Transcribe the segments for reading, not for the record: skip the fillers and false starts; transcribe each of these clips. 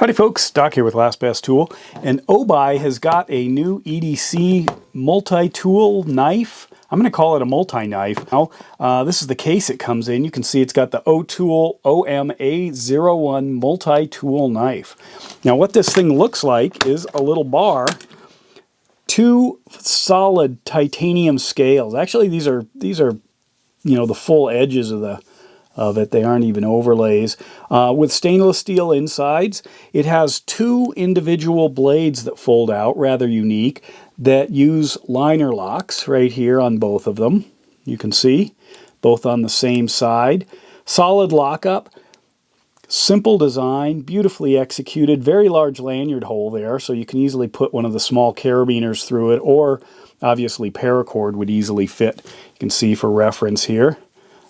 Howdy folks, Doc here with Last Best Tool, and Obuy has got a new EDC multi-tool knife. I'm going to call it a multi-knife. Now, this is the case it comes in. You can see it's got the Otool OMA01 multi-tool knife. Now what this thing looks like is a little bar, two solid titanium scales. Actually these are the full edges of it. They aren't even overlays. With stainless steel insides, it has two individual blades that fold out, rather unique, that use liner locks right here on both of them. You can see, both on the same side. Solid lockup, simple design, beautifully executed, very large lanyard hole there, so you can easily put one of the small carabiners through it, or obviously paracord would easily fit. You can see for reference here.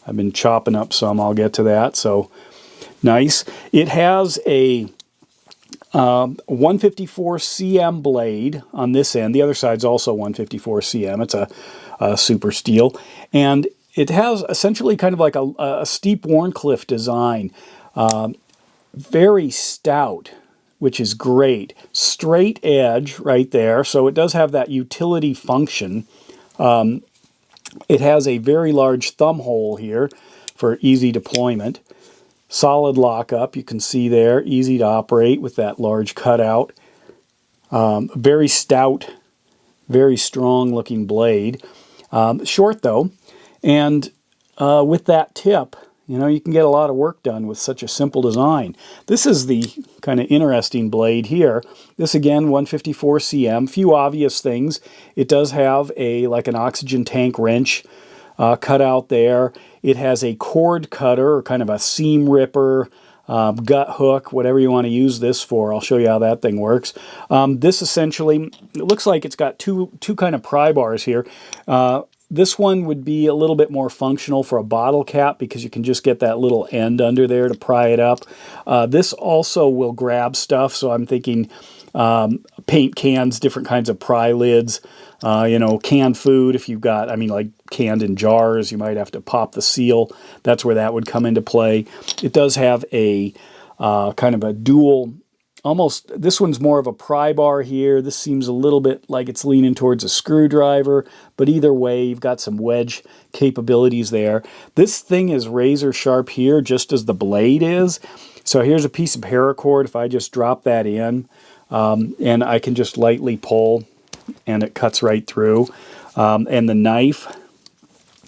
I've been chopping up some, I'll get to that, so nice. It has a 154 cm blade on this end. The other side's also 154 cm. It's a super steel. And it has essentially kind of like a steep Warncliffe design. Very stout, which is great. Straight edge right there, so it does have that utility function. It has a very large thumb hole here for easy deployment. Solid lockup, you can see there, easy to operate with that large cutout. Very stout, very strong looking blade. Short though, and with that tip, you can get a lot of work done with such a simple design. This is the kind of interesting blade here. This again, 154 cm. Few obvious things. It does have like an oxygen tank wrench cut out there. It has a cord cutter, or kind of a seam ripper, gut hook, whatever you want to use this for. I'll show you how that thing works. This essentially, it looks like it's got two kind of pry bars here. This one would be a little bit more functional for a bottle cap because you can just get that little end under there to pry it up. This also will grab stuff, so I'm thinking paint cans, different kinds of pry lids, canned food. If you've got, like canned in jars, you might have to pop the seal. That's where that would come into play. It does have a kind of a dual, this one's more of a pry bar here. This seems a little bit like it's leaning towards a screwdriver, but either way, you've got some wedge capabilities there. This thing is razor sharp here, just as the blade is. So here's a piece of paracord. If I just drop that in, and I can just lightly pull, and it cuts right through. And the knife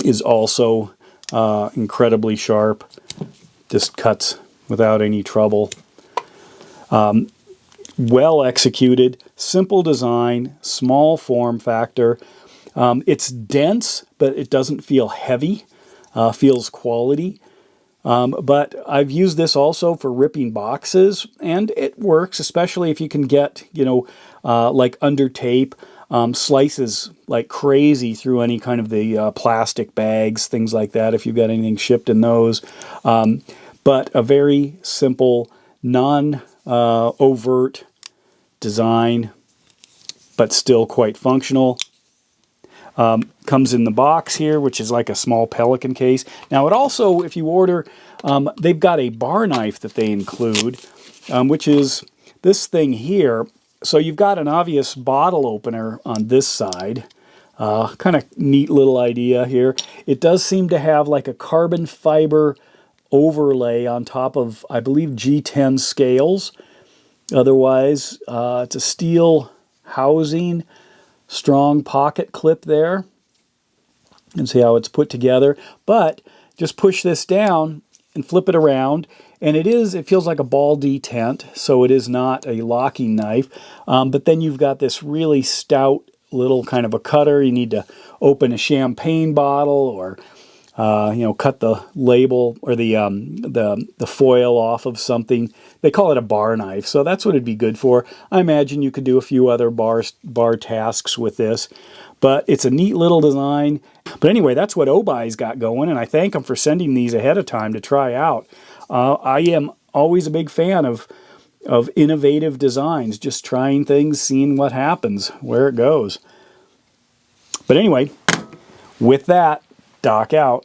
is also incredibly sharp. Just cuts without any trouble. Well executed, simple design, small form factor. It's dense, but it doesn't feel heavy. Feels quality. But I've used this also for ripping boxes, and it works, especially if you can get, like under tape, slices like crazy through any kind of the plastic bags, things like that, if you've got anything shipped in those. But a very simple, non-overt design, but still quite functional. Comes in the box here, which is like a small Pelican case. Now it also, if you order, they've got a bar knife that they include, which is this thing here. So you've got an obvious bottle opener on this side. Kind of neat little idea here. It does seem to have like a carbon fiber overlay on top of, I believe, G10 scales. Otherwise, it's a steel housing, strong pocket clip there. You can see how it's put together. But just push this down and flip it around, and it feels like a ball detent, so it is not a locking knife. But then you've got this really stout little kind of a cutter. You need to open a champagne bottle, or cut the label or the foil off of something. They call it a bar knife, so that's what it'd be good for. I imagine you could do a few other bar tasks with this, but it's a neat little design. But anyway, that's what Obuy's got going, and I thank them for sending these ahead of time to try out. I am always a big fan of innovative designs, just trying things, seeing what happens, where it goes. But anyway, with that, Doc out.